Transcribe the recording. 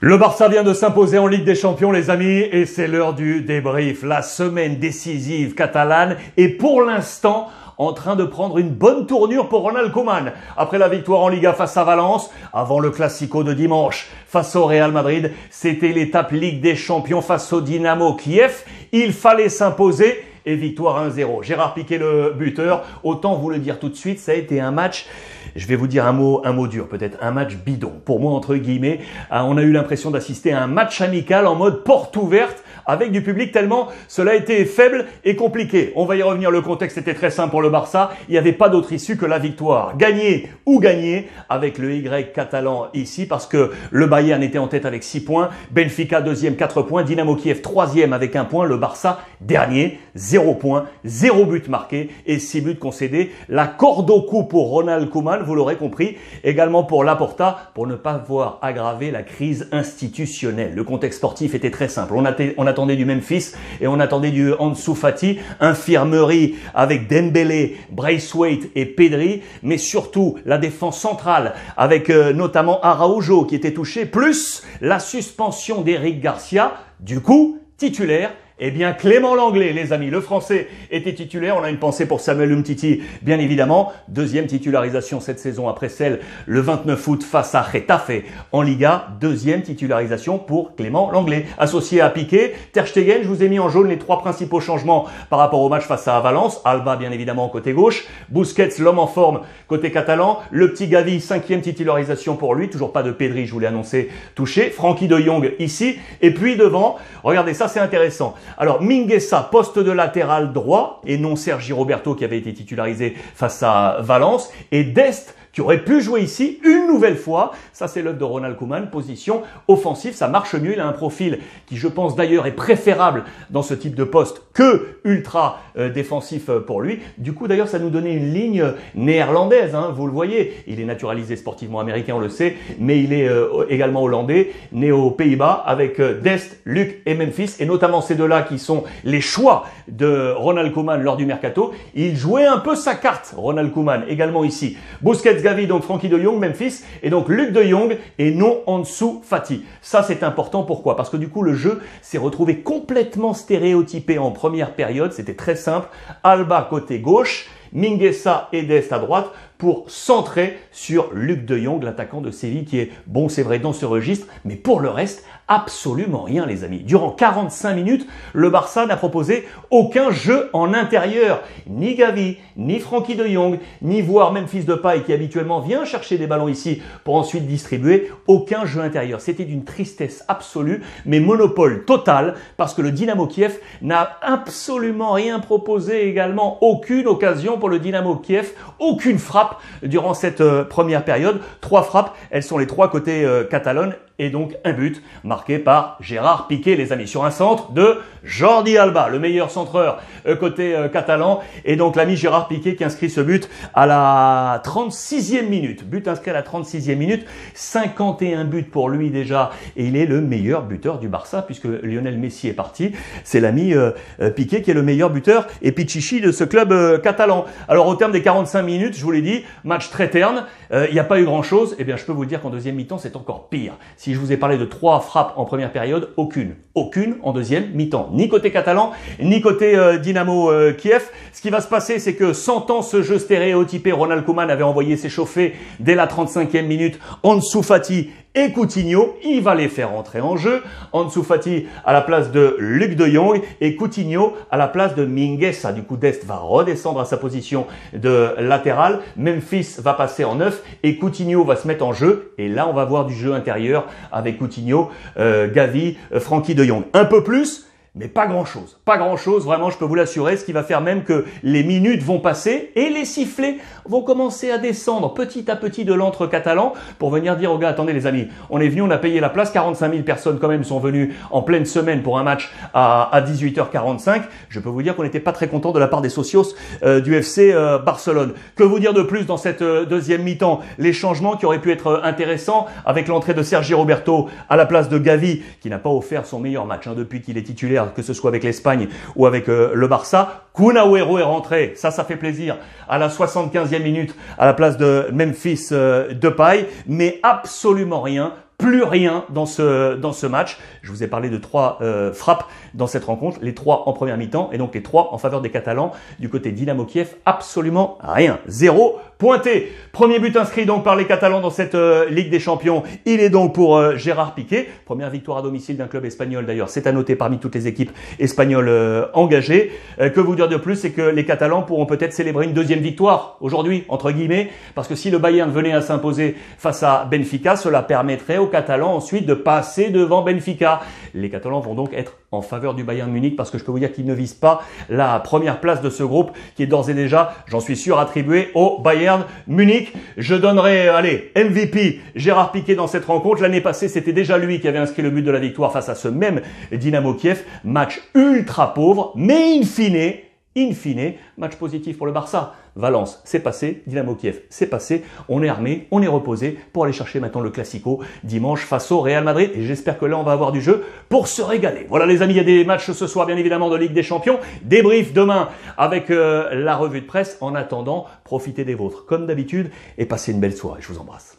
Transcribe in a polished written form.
Le Barça vient de s'imposer en Ligue des Champions, les amis, et c'est l'heure du débrief. La semaine décisive catalane est pour l'instant en train de prendre une bonne tournure pour Ronald Koeman. Après la victoire en Liga face à Valence, avant le Classico de dimanche face au Real Madrid, c'était l'étape Ligue des Champions face au Dynamo Kiev. Il fallait s'imposer et victoire 1-0. Gérard Piqué le buteur. Autant vous le dire tout de suite, ça a été un match... Je vais vous dire un mot dur, peut-être un match bidon. Pour moi, entre guillemets, on a eu l'impression d'assister à un match amical en mode porte ouverte avec du public tellement cela a été faible et compliqué. On va y revenir, le contexte était très simple pour le Barça. Il n'y avait pas d'autre issue que la victoire. Gagner ou gagner avec le Y catalan ici parce que le Bayern était en tête avec 6 points, Benfica deuxième 4 points, Dynamo Kiev troisième avec 1 point, le Barça dernier 0 points, 0 but marqué et 6 buts concédés. La corde au cou pour Ronald Koeman, vous l'aurez compris, également pour Laporta, pour ne pas voir aggraver la crise institutionnelle. Le contexte sportif était très simple. On attendait du Memphis et on attendait du Ansu Fati, infirmerie avec Dembélé, Braithwaite et Pedri, mais surtout la défense centrale avec notamment Araujo qui était touché, plus la suspension d'Eric Garcia, du coup titulaire. Eh bien, Clément Lenglet, les amis, le français était titulaire. On a une pensée pour Samuel Umtiti, bien évidemment. Deuxième titularisation cette saison après celle le 29 août face à Getafe en Liga. Deuxième titularisation pour Clément Lenglet. Associé à Piqué, Ter Stegen, je vous ai mis en jaune les 3 principaux changements par rapport au match face à Valence. Alba, bien évidemment, côté gauche. Busquets, l'homme en forme, côté catalan. Le petit Gavi, 5e titularisation pour lui. Toujours pas de Pedri, je vous l'ai annoncé, touché. Frenkie de Jong ici. Et puis devant, regardez ça, c'est intéressant. Alors, Mingueza, poste de latéral droit, et non Sergi Roberto qui avait été titularisé face à Valence, et Dest qui aurait pu jouer ici une nouvelle fois. Ça, c'est l'œuvre de Ronald Koeman, position offensive, ça marche mieux. Il a un profil qui, je pense d'ailleurs, est préférable dans ce type de poste que ultra défensif pour lui. Du coup, d'ailleurs, ça nous donnait une ligne néerlandaise, hein, vous le voyez. Il est naturalisé sportivement américain, on le sait, mais il est également hollandais, né aux Pays-Bas, avec Dest, Luc et Memphis, et notamment ces deux-là qui sont les choix de Ronald Koeman lors du mercato. Il jouait un peu sa carte, Ronald Koeman, également ici. Busquets, Gavi, donc Frenkie de Jong, Memphis, et donc Luc de Jong et non Ansu Fati. Ça, c'est important. Pourquoi? Parce que du coup, le jeu s'est retrouvé complètement stéréotypé en première période. C'était très simple. Alba côté gauche, Mingueza et Dest à droite pour centrer sur Luc de Jong, l'attaquant de Séville qui est bon, c'est vrai, dans ce registre, mais pour le reste, absolument rien, les amis. Durant 45 minutes, le Barça n'a proposé aucun jeu en intérieur. Ni Gavi, ni Frenkie de Jong, ni voire Memphis Depay qui habituellement vient chercher des ballons ici pour ensuite distribuer. Aucun jeu intérieur. C'était d'une tristesse absolue, mais monopole total parce que le Dynamo Kiev n'a absolument rien proposé également. Aucune occasion pour le Dynamo Kiev, aucune frappe durant cette première période. 3 frappes, elles sont les 3 côtés Catalogne. Et donc un but marqué par Gérard Piqué, les amis, sur un centre de Jordi Alba, le meilleur centreur côté catalan. Et donc l'ami Gérard Piqué qui inscrit ce but à la 36e minute. But inscrit à la 36e minute, 51 buts pour lui déjà. Et il est le meilleur buteur du Barça puisque Lionel Messi est parti. C'est l'ami Piqué qui est le meilleur buteur et Pichichi de ce club catalan. Alors au terme des 45 minutes, je vous l'ai dit, match très terne. Il n'y a pas eu grand-chose. Eh bien, je peux vous le dire qu'en deuxième mi-temps, c'est encore pire. Si je vous ai parlé de 3 frappes en première période, aucune en deuxième mi-temps. Ni côté catalan, ni côté Dynamo Kiev. Ce qui va se passer, c'est que sentant ce jeu stéréotypé, Ronald Koeman avait envoyé s'échauffer dès la 35e minute Ansu Fati et Coutinho. Il va les faire entrer en jeu. Ansu Fati à la place de Luc de Jong et Coutinho à la place de Mingueza. Du coup, Dest va redescendre à sa position de latéral. Memphis va passer en 9 et Coutinho va se mettre en jeu. Et là, on va voir du jeu intérieur avec Coutinho, Gavi, Frenkie de Jong. Un peu plus, mais pas grand-chose. Pas grand-chose, vraiment, je peux vous l'assurer. Ce qui va faire même que les minutes vont passer et les sifflets vont commencer à descendre petit à petit de l'antre catalan pour venir dire aux gars, attendez les amis, on est venu, on a payé la place, 45 000 personnes quand même sont venues en pleine semaine pour un match à 18h45. Je peux vous dire qu'on n'était pas très content de la part des socios du FC Barcelone. Que vous dire de plus dans cette deuxième mi-temps? Les changements qui auraient pu être intéressants avec l'entrée de Sergi Roberto à la place de Gavi qui n'a pas offert son meilleur match depuis qu'il est titulaire, que ce soit avec l'Espagne ou avec le Barça. Kun Agüero est rentré, ça fait plaisir, à la 75e minute à la place de Memphis Depay, mais absolument rien. Plus rien dans ce match. Je vous ai parlé de 3 frappes dans cette rencontre, les 3 en première mi-temps et donc les 3 en faveur des Catalans. Du côté Dynamo Kiev, absolument rien. 0 pointé. Premier but inscrit donc par les Catalans dans cette Ligue des Champions. Il est donc pour Gérard Piqué. Première victoire à domicile d'un club espagnol d'ailleurs. C'est à noter parmi toutes les équipes espagnoles engagées. Que vous dire de plus, c'est que les Catalans pourront peut-être célébrer une deuxième victoire aujourd'hui, entre guillemets, parce que si le Bayern venait à s'imposer face à Benfica, cela permettrait aux Catalans ensuite de passer devant Benfica. Les Catalans vont donc être en faveur du Bayern Munich parce que je peux vous dire qu'ils ne visent pas la première place de ce groupe qui est d'ores et déjà, j'en suis sûr, attribué au Bayern Munich. Je donnerai, allez, MVP Gérard Piqué dans cette rencontre. L'année passée, c'était déjà lui qui avait inscrit le but de la victoire face à ce même Dynamo Kiev. Match ultra pauvre, mais in fine, match positif pour le Barça. Valence, c'est passé. Dynamo Kiev, c'est passé. On est armé, on est reposé pour aller chercher maintenant le Classico dimanche face au Real Madrid. Et j'espère que là, on va avoir du jeu pour se régaler. Voilà les amis, il y a des matchs ce soir, bien évidemment, de Ligue des Champions. Débrief demain avec la revue de presse. En attendant, profitez des vôtres comme d'habitude et passez une belle soirée. Je vous embrasse.